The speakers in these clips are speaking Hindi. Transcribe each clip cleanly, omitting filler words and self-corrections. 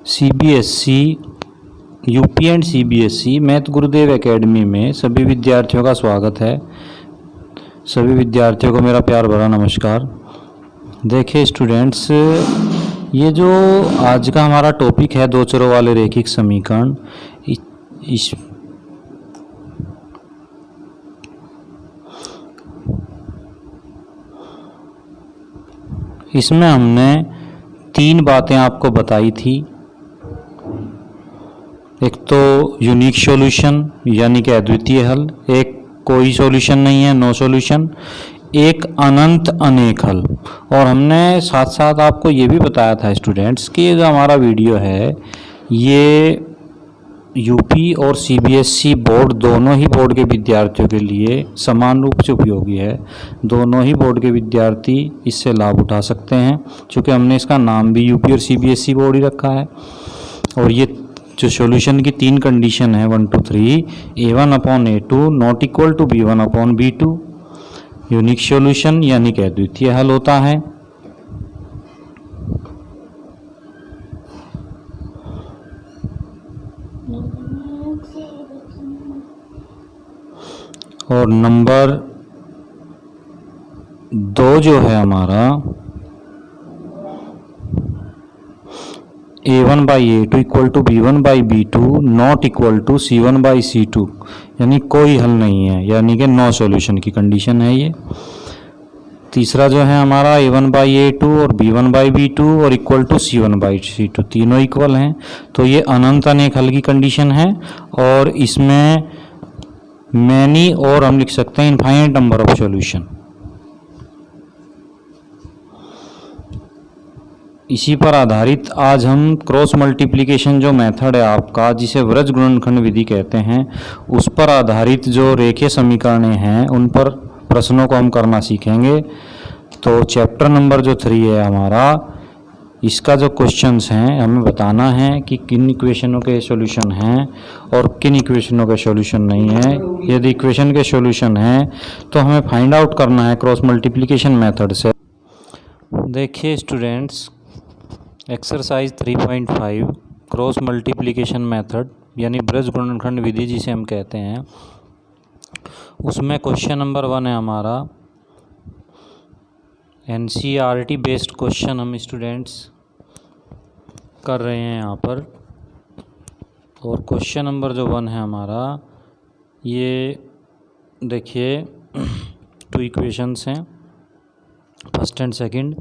CBSE, UP and CBSE math Gurudev academy में सभी विद्यार्थियों का स्वागत है। सभी विद्यार्थियों को मेरा प्यार भरा नमस्कार। देखिए स्टूडेंट्स, ये जो आज का हमारा टॉपिक है दो चरों वाले रैखिक समीकरण, इसमें हमने तीन बातें आपको बताई थी। एक तो यूनिक सॉल्यूशन यानी कि अद्वितीय हल, एक कोई सॉल्यूशन नहीं है नो सॉल्यूशन, एक अनंत अनेक हल। और हमने साथ साथ आपको ये भी बताया था स्टूडेंट्स कि ये जो हमारा वीडियो है ये यूपी और सीबीएसई बोर्ड, दोनों ही बोर्ड के विद्यार्थियों के लिए समान रूप से उपयोगी है। दोनों ही बोर्ड के विद्यार्थी इससे लाभ उठा सकते हैं, क्योंकि हमने इसका नाम भी यूपी और सीबीएसई बोर्ड ही रखा है। और ये जो सॉल्यूशन की तीन कंडीशन है 1 2 3, A1/A2 not equal to B1/B2, unique solution यानी कि अद्वितीय हल होता है। और नंबर 2 जो है हमारा A1/A2 equal to B1/B2 not equal to C1/C2, यानी कोई हल नहीं है, यानी कि नो सॉल्यूशन की कंडीशन है ये। तीसरा जो है हमारा A1/A2 और B1/B2 और इक्वल टू C1/C2, तीनों इक्वल हैं, तो ये अनंत अनेक हल की कंडीशन है। और इसमें मैनी और हम लिख सकते हैं इनफाइनाइट नंबर ऑफ सॉल्यूशन। इसी पर आधारित आज हम क्रॉस मल्टीप्लिकेशन जो मेथड है आपका, जिसे वृज्ज गुणनखंड विधि कहते हैं, उस पर आधारित जो रेखीय समीकरण हैं उन पर प्रश्नों को हम करना सीखेंगे। तो चैप्टर नंबर जो 3 है हमारा, इसका जो क्वेश्चंस हैं हमें बताना है कि किन इक्वेशनों के सॉल्यूशन हैं और किन इक्वेशनों के सॉल्यूशन नहीं है। यदि इक्वेशन के सॉल्यूशन हैं तो हमें फाइंड आउट करना है क्रॉस मल्टीप्लिकेशन मेथड से। देखिए students, exercise 3.5 cross multiplication method यानी वृज्ज गुणनखंड विधि जिसे हम कहते हैं, उसमें क्वेश्चन नंबर 1 है हमारा NCERT बेस्ड क्वेश्चन हम स्टूडेंट्स कर रहे हैं यहाँ पर। और क्वेश्चन नंबर जो 1 है हमारा, ये देखिए 2 इक्वेशंस हैं, फर्स्ट एंड सेकंड।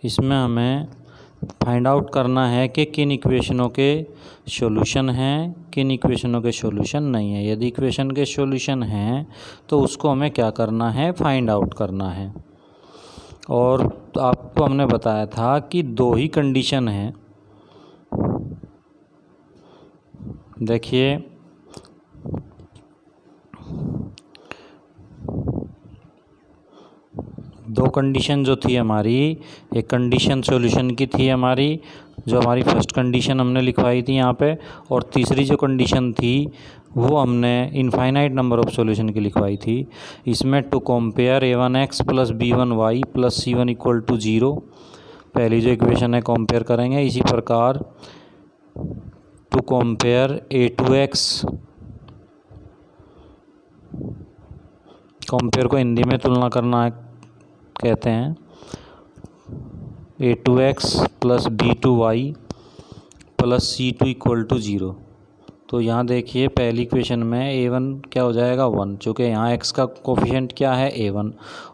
इसमें हमें फाइंड आउट करना है कि किन इक्वेशनों के सॉल्यूशन हैं, किन इक्वेशनों के सॉल्यूशन नहीं है। यदि इक्वेशन के सॉल्यूशन हैं तो उसको हमें क्या करना है, फाइंड आउट करना है। और आपको हमने बताया था कि 2 ही कंडीशन है। देखिए दो कंडीशन जो थी हमारी, एक कंडीशन सॉल्यूशन की थी हमारी, जो हमारी फर्स्ट कंडीशन हमने लिखवाई थी यहाँ पे, और तीसरी जो कंडीशन थी वो हमने इनफाइनाइट नंबर ऑफ सॉल्यूशन की लिखवाई थी। इसमें to compare A1x plus B1y plus C1 equal to 0, पहली जो इक्वेशन है कंपेयर करेंगे। इसी प्रकार टू कंपेयर A2x, कंपेयर को हिंदी में तुलना करना कहते हैं, A2x plus B2y plus C2 equal to 0। तो यहाँ देखिए पहली इक्वेशन में A1 क्या हो जाएगा 1, चूँकि यहाँ x का कोफिशिएंट क्या है A1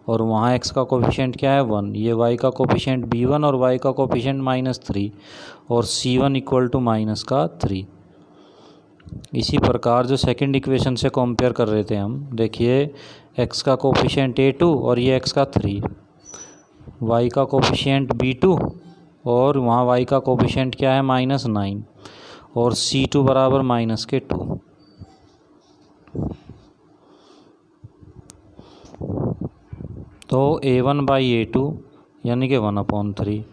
और वहाँ x का कोफिशिएंट क्या है 1। ये y का कोफिशिएंट B1 और y का कोफिशिएंट -3 और C1 इक्वल टू -3। इसी प्रकार जो सेकंड इक्वेशन से कंपेयर कर रहे थे हम, देखिए x का कोफिशिएंट A2 और ये x का 3, y का कोफिशिएंट B2 और वहाँ y का कोफिशिएंट क्या है -9 और C2 बराबर -2। तो A1/A2 यानी कि 1/3,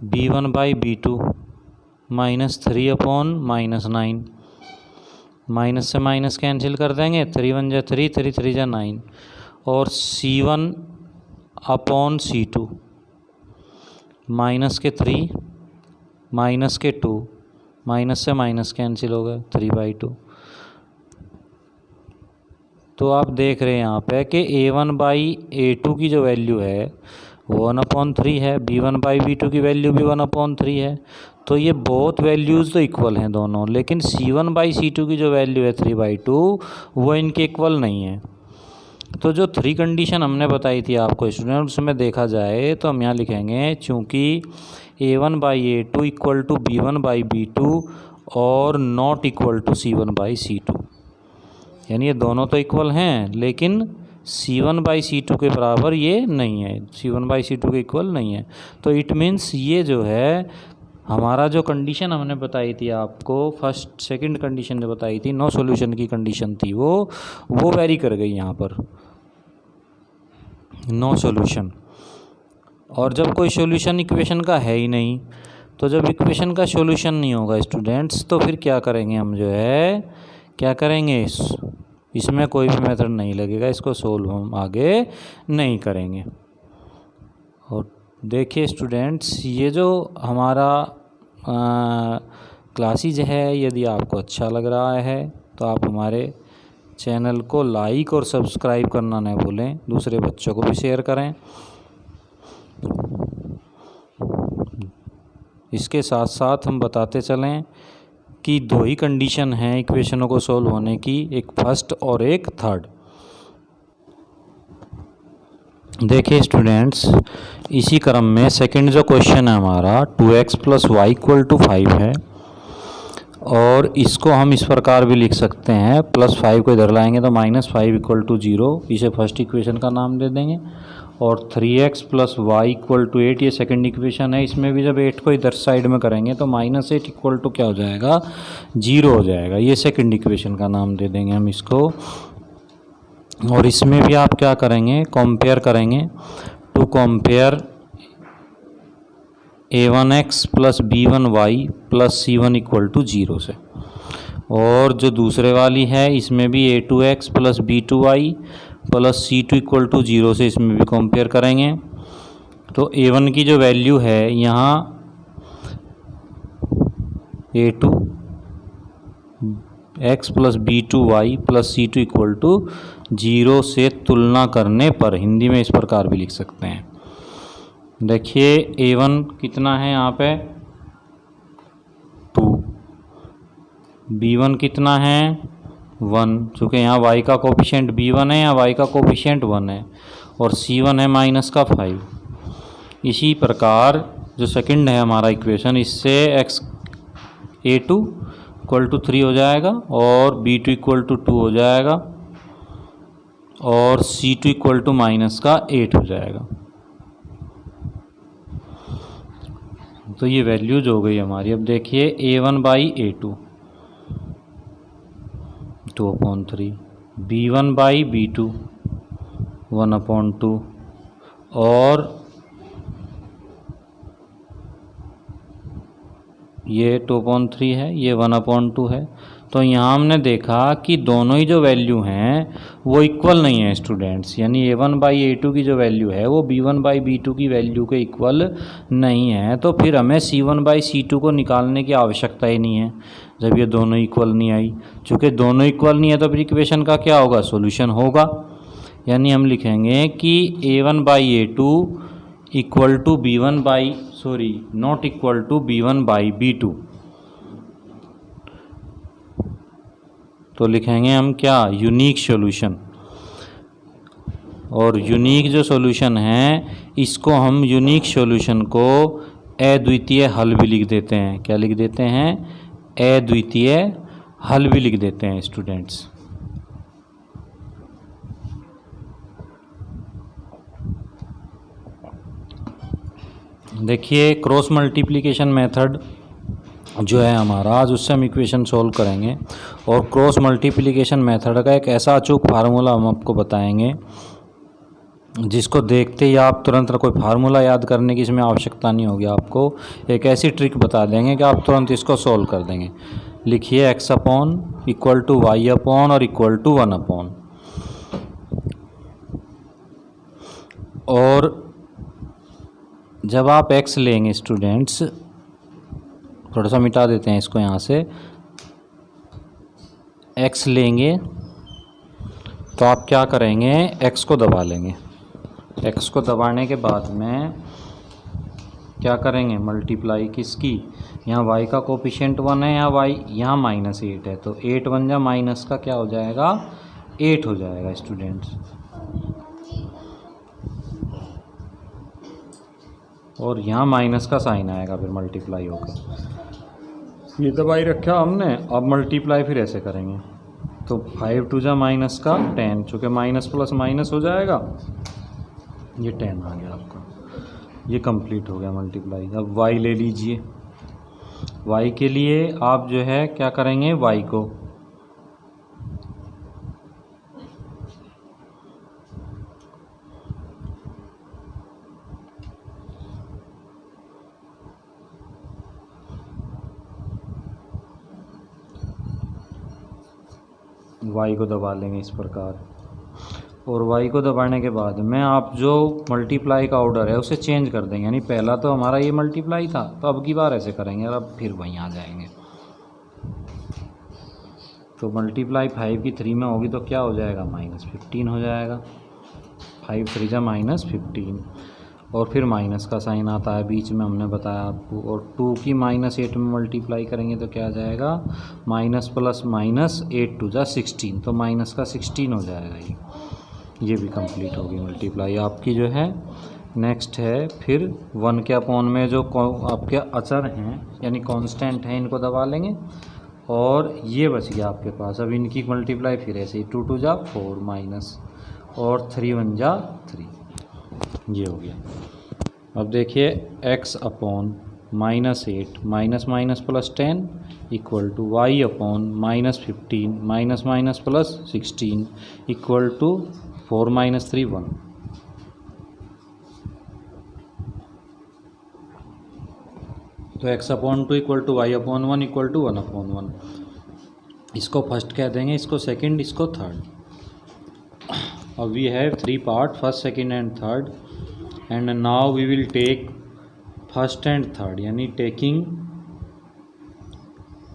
B1/B2 -3/-9, माइनस से माइनस कैंसिल कर देंगे, 3 1 जा 3, 3 3 जा 9, और C1/C2 माइनस के 3, माइनस के 2, माइनस से माइनस कैंसिल हो गए, 3/2। तो आप देख रहे हैं यहाँ पे कि A1/A2 की जो वैल्यू है वो 1/3 है, B1/B2 की वैल्यू भी 1/3 है। तो ये बहुत वैल्यूज़ तो इक्वल हैं दोनों, लेकिन C1/C2 की जो वैल्यू है 3/2 वो इनके इक्वल नहीं है। तो जो 3 कंडीशन हमने बताई थी आपको स्टूडेंट, उसमें देखा जाए तो हम यहाँ लिखेंगे चूँकि A1/A2 इक्वल टू B1/B2 और नॉट इक्वल टू C1/C2, यानी ये दोनों तो इक्वल हैं लेकिन C1/C2 के बराबर ये नहीं है, C1/C2 के इक्वल नहीं है। तो इट मीन्स ये जो है हमारा जो कंडीशन हमने बताई थी आपको, फर्स्ट सेकंड कंडीशन जो बताई थी, नो सॉल्यूशन की कंडीशन थी, वो वेरी कर गई यहाँ पर, नो सॉल्यूशन। और जब कोई सॉल्यूशन इक्वेशन का है ही नहीं, तो जब इक्वेशन का सॉल्यूशन नहीं होगा स्टूडेंट्स, तो फिर क्या करेंगे हम, जो है क्या करेंगे, इसमें कोई भी मेथड नहीं लगेगा, इसको सोल्व हम आगे नहीं करेंगे। और देखिए स्टूडेंट्स, ये जो हमारा क्लासेज है, यदि आपको अच्छा लग रहा है तो आप हमारे चैनल को लाइक और सब्सक्राइब करना न भूलें, दूसरे बच्चों को भी शेयर करें। इसके साथ साथ हम बताते चलें कि 2 ही कंडीशन हैं इक्वेशनों को सोल्व होने की, एक फर्स्ट और एक थर्ड। देखिए स्टूडेंट्स, इसी क्रम में सेकंड जो क्वेश्चन है हमारा 2x + y = 5 है, और इसको हम इस प्रकार भी लिख सकते हैं, +5 को इधर लाएंगे तो -5 = 0, इसे फर्स्ट इक्वेशन का नाम दे देंगे। और 3x + y = 8 ये सेकंड इक्वेशन है, इसमें भी जब 8 को इधर साइड में करेंगे तो -8 = क्या हो जाएगा, 0 हो जाएगा, ये सेकंड इक्वेशन का नाम दे देंगे हम इसको। और इसमें भी आप क्या करेंगे, कंपेयर करेंगे, to compare A1x + B1y + C1 = 0 से। और जो दूसरे वाली है इसमें भी A2x + B2y + C2 = 0 से इसमें भी कंपेयर करेंगे। तो A1 की जो वैल्यू है यहाँ A2x + B2y + C2 = 0 से तुलना करने पर, हिंदी में इस प्रकार भी लिख सकते हैं। देखिए A1 कितना है यहाँ पे 2, B1 कितना है 1, चूँकि यहाँ y का कोफिशिएंट B1 है, यहाँ y का कोफिशिएंट 1 है, और C1 है -5। इसी प्रकार जो सेकंड है हमारा इक्वेशन, इससे A2 = 3 हो जाएगा, और B2 = 2 हो जाएगा, और C2 = -8 हो जाएगा। तो ये वैल्यूज हो गई हमारी। अब देखिए A1/A2 2/3, B1/B2 1/2, और ये 2/3 है, ये 1/2 है। तो यहाँ हमने देखा कि दोनों ही जो वैल्यू हैं वो इक्वल नहीं है स्टूडेंट्स, यानी A1/A2 की जो वैल्यू है वो B1/B2 की वैल्यू के इक्वल नहीं है। तो फिर हमें C1/C2 को निकालने की आवश्यकता ही नहीं है, जब ये दोनों इक्वल नहीं आई। चूँकि दोनों इक्वल नहीं है तो फिर इक्वेशन का क्या होगा, सॉल्यूशन होगा। यानी हम लिखेंगे कि A1/A2 not equal to B1/B2। तो लिखेंगे हम क्या, यूनिक सॉल्यूशन। और यूनिक जो सॉल्यूशन है, इसको हम यूनिक सॉल्यूशन को अद्वितीय हल भी लिख देते हैं। क्या लिख देते हैं, अद्वितीय हल भी लिख देते हैं स्टूडेंट्स। देखिए क्रॉस मल्टीप्लिकेशन मेथड जो है हमारा, आज उससे हम इक्वेशन सॉल्व करेंगे। और क्रॉस मल्टीप्लिकेशन मेथड का एक ऐसा अचूक फार्मूला हम आपको बताएंगे जिसको देखते ही आप तुरंत कोई फार्मूला याद करने की इसमें आवश्यकता नहीं होगी, आपको एक ऐसी ट्रिक बता देंगे कि आप तुरंत इसको सॉल्व कर देंगे। लिखिए x upon equal to y upon और इक्वल टू 1 अपॉन, और जब आप x लेंगे स्टूडेंट्स, थोड़ा सा मिटा देते हैं इसको यहाँ से, x लेंगे तो आप क्या करेंगे, x को दबा लेंगे। x को दबाने के बाद में क्या करेंगे, मल्टीप्लाई किसकी, यहाँ y का कोफिशिएंट 1 है, यहाँ y यहाँ -8 है, तो 8 बन जा माइनस का क्या हो जाएगा, 8 हो जाएगा स्टूडेंट्स। और यहाँ माइनस का साइन आएगा फिर मल्टीप्लाई होकर। ये दबाई रखा हमने, अब मल्टीप्लाई फिर ऐसे करेंगे तो 5 2 जा माइनस का 10, चूँकि माइनस प्लस माइनस हो जाएगा, ये 10 आ गया आपका। ये कंप्लीट हो गया मल्टीप्लाई। अब y ले लीजिए। y के लिए आप जो है क्या करेंगे, y को दबा लेंगे इस प्रकार, और y को दबाने के बाद में आप जो मल्टीप्लाई का ऑर्डर है उसे चेंज कर देंगे, यानी पहला तो हमारा ये मल्टीप्लाई था, तो अब की बार ऐसे करेंगे और अब फिर वहीं आ जाएंगे। तो मल्टीप्लाई 5 की 3 में होगी तो क्या हो जाएगा, -15 हो जाएगा। 5 3 जा -15, और फिर माइनस का साइन आता है बीच में, हमने बताया आपको। और 2 की -8 में मल्टीप्लाई करेंगे तो क्या आ जाएगा, माइनस प्लस माइनस 8 2 जा 16, तो माइनस का 16 हो जाएगा। ये भी कंप्लीट होगी मल्टीप्लाई आपकी जो है। नेक्स्ट है फिर 1 के अपॉन में जो आपके अचर हैं यानी कांस्टेंट हैं, इनको दबा लेंगे, और ये बच गया आपके पास। अब इनकी मल्टीप्लाई फिर ऐसे ही 2 2 जा 4 माइनस, और 3 1 जा 3, ये हो गया। अब देखिए x upon -8 minus minus plus 10 equal to y upon -15 minus minus plus 16 equal to 4 - 3 1। तो x upon 2 equal to y upon 1 equal to 1 upon 1। इसको फर्स्ट कह देंगे, इसको सेकंड, इसको थर्ड। अब we have 3 part, first second and third, and now we will take first and third, यानी taking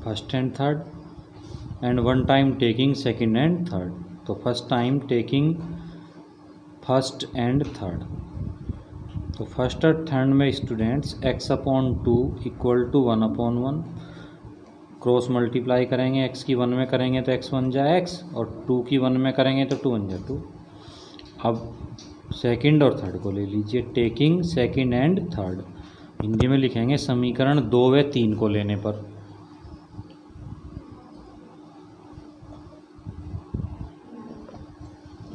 first and third and one time taking second and third. तो first time taking first and third, तो फर्स्ट और थर्ड में students x upon 2 equal to 1 upon 1, cross multiply करेंगे, x की 1 में करेंगे तो x 1 जा x, और 2 की 1 में करेंगे तो 2 1 जा 2। अब सेकंड और थर्ड को ले लीजिए, taking second and third, Hindi में लिखेंगे समीकरण 2 व 3 को लेने पर।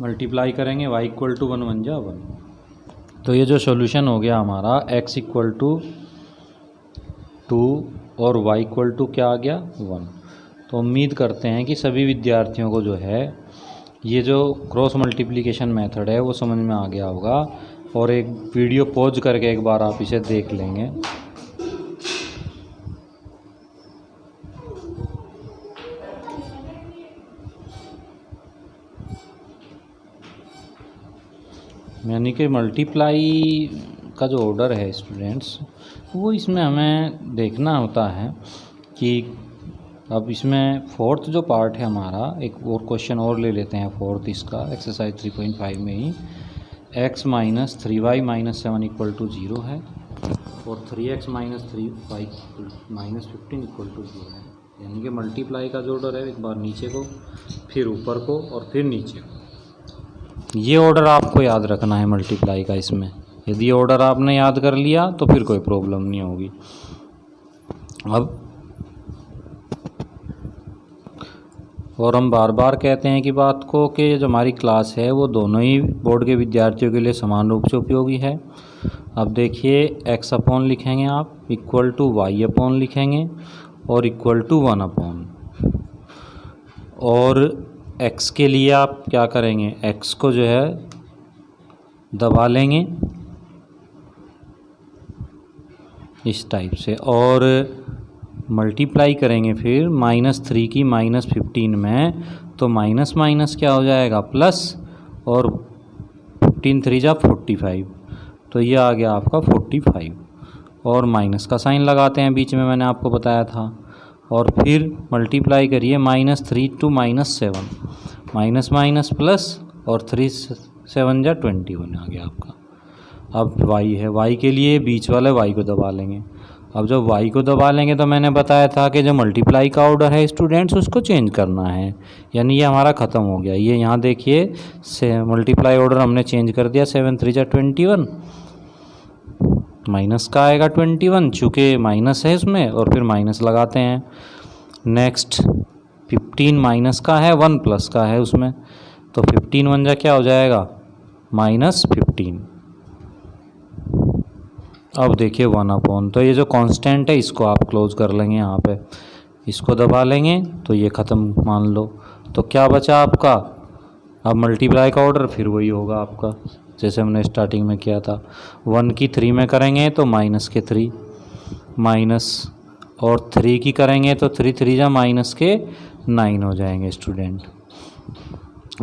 मल्टीप्लाई करेंगे, y इक्वल टू 1 1 जा 1। तो ये जो सॉल्यूशन हो गया हमारा, x इक्वल टू 2 और y इक्वल टू क्या आ गया 1। तो उम्मीद करते हैं कि सभी विद्यार्थियों को जो है ये जो क्रॉस मल्टीप्लिकेशन मेथड है वो समझ में आ गया होगा, और एक वीडियो पॉज करके एक बार आप इसे देख लेंगे। यानी कि मल्टीप्लाई का जो ऑर्डर है स्टूडेंट्स, वो इसमें हमें देखना होता है कि अब इसमें फोर्थ जो पार्ट है हमारा, एक और क्वेश्चन और ले लेते हैं फोर्थ इसका, एक्सरसाइज 3.5 में ही, x minus 3y minus 7 equal to 0 है, और 3x minus 3y minus 15 equal to 0 है। यानी कि मल्टीप्लाई का जो ऑर्डर है, एक बार नीचे को, फिर ऊपर को, और फिर नीचे को। ये ऑर्डर आपको याद रखना है मल्टीप्लाई का इसमें। यदि ऑर्डर आपने याद कर लिया तो फिर कोई प्रॉब्लम नहीं होगी। अब और हम बार बार कहते हैं कि बात को कि जो हमारी क्लास है वो दोनों ही बोर्ड के विद्यार्थियों के लिए समान रूप से उपयोगी है। अब देखिए x अपॉन लिखेंगे आप, इक्वल टू y अपॉन लिखेंगे, और इक्वल टू 1 अपॉन, और x के लिए आप क्या करेंगे, x को जो है दबा लेंगे इस टाइप से, और मल्टीप्लाई करेंगे फिर -3 की -15 में, तो माइनस माइनस क्या हो जाएगा प्लस, और 15 3 जा 45, तो ये आ गया आपका 45 और माइनस का साइन लगाते हैं बीच में, मैंने आपको बताया था। और फिर मल्टीप्लाई करिए -3 to -7, माइनस माइनस प्लस और 3 7 जा 21 आ गया आपका। अब y है, y के लिए बीच वाले y को दबा लेंगे। अब जब y को दबा लेंगे तो मैंने बताया था कि जो मल्टीप्लाई का ऑर्डर है स्टूडेंट्स उसको चेंज करना है, यानी ये हमारा ख़त्म हो गया। ये यहाँ देखिए से मल्टीप्लाई ऑर्डर हमने चेंज कर दिया। 7 3 जा 21, माइनस का आएगा 21 चूँकि माइनस है इसमें, और फिर माइनस लगाते हैं। नेक्स्ट 15 माइनस का है, 1 प्लस का है उसमें, तो 15 1 जा क्या हो जाएगा -15। अब देखिए 1/, तो ये जो कांस्टेंट है इसको आप क्लोज कर लेंगे, यहाँ पे इसको दबा लेंगे तो ये ख़त्म मान लो। तो क्या बचा आपका, अब मल्टीप्लाई का ऑर्डर फिर वही होगा आपका जैसे हमने स्टार्टिंग में किया था। 1 की 3 में करेंगे तो माइनस के 3, माइनस और 3 की करेंगे तो 3 3 जा माइनस के 9 हो जाएंगे स्टूडेंट।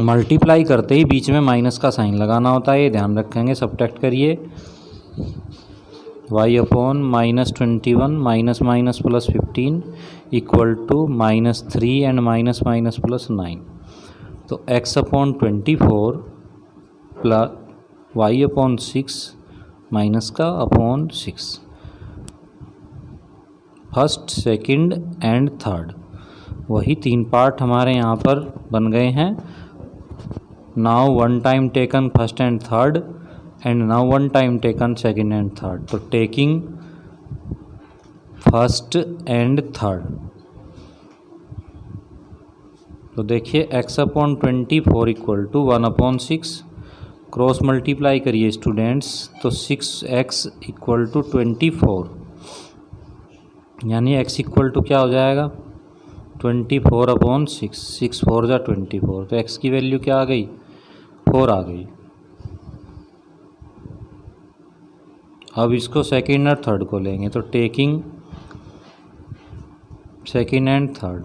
मल्टीप्लाई करते ही बीच में माइनस का साइन लगाना होता है, ये ध्यान रखेंगे। सब्ट्रैक्ट करिए y/-21 minus minus plus 15 equal to -3 and minus minus plus 9। तो x/24 प्लस y/6 माइनस का upon 6, first second and third, वही 3 पार्ट हमारे यहाँ पर बन गए हैं। Now 1 time taken first and third and now 1 time taken second and third, तो taking first and third। तो देखिए x/24 इक्वल टू 1/6, क्रॉस मल्टीप्लाई करिए स्टूडेंट्स तो 6x इक्वल टू 24, यानी x इक्वल टू क्या हो जाएगा 24/6, 6 4 जा 24, तो x की वैल्यू क्या आ गई 4 आ गई। अब इसको सेकेंड और थर्ड को लेंगे तो टेकिंग सेकेंड एंड थर्ड,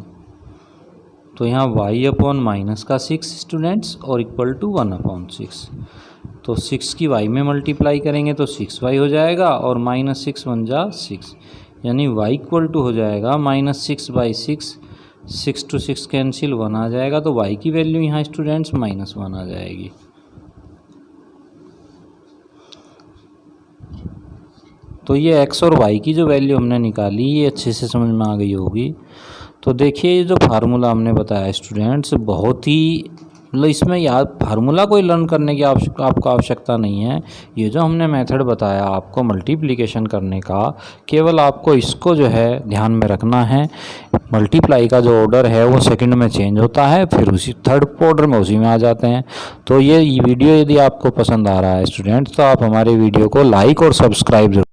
तो यहाँ y/-6 स्टूडेंट्स और इक्वल टू 1/6, तो 6 की y में मल्टीप्लाई करेंगे तो 6y हो जाएगा और -6 1 जा 6, यानी y इक्वल टू हो जाएगा -6/6, 6 to 6 कैंसिल 1 आ जाएगा, तो y की वैल्यू यहाँ स्टूडेंट्स -1 आ जाएगी। तो ये x और y की जो वैल्यू हमने निकाली ये अच्छे से समझ में आ गई होगी। तो देखिए ये जो फार्मूला हमने बताया स्टूडेंट्स बहुत ही मतलब इसमें याद फार्मूला कोई लर्न करने की आपको आवश्यकता नहीं है। ये जो हमने मेथड बताया आपको मल्टीप्लिकेशन करने का, केवल आपको इसको जो है ध्यान में रखना है। मल्टीप्लाई का जो ऑर्डर है वो सेकंड में चेंज होता है, फिर उसी थर्ड ऑर्डर में उसी में आ जाते हैं। तो ये वीडियो यदि आपको पसंद आ रहा है स्टूडेंट्स तो आप हमारे वीडियो को लाइक और सब्सक्राइब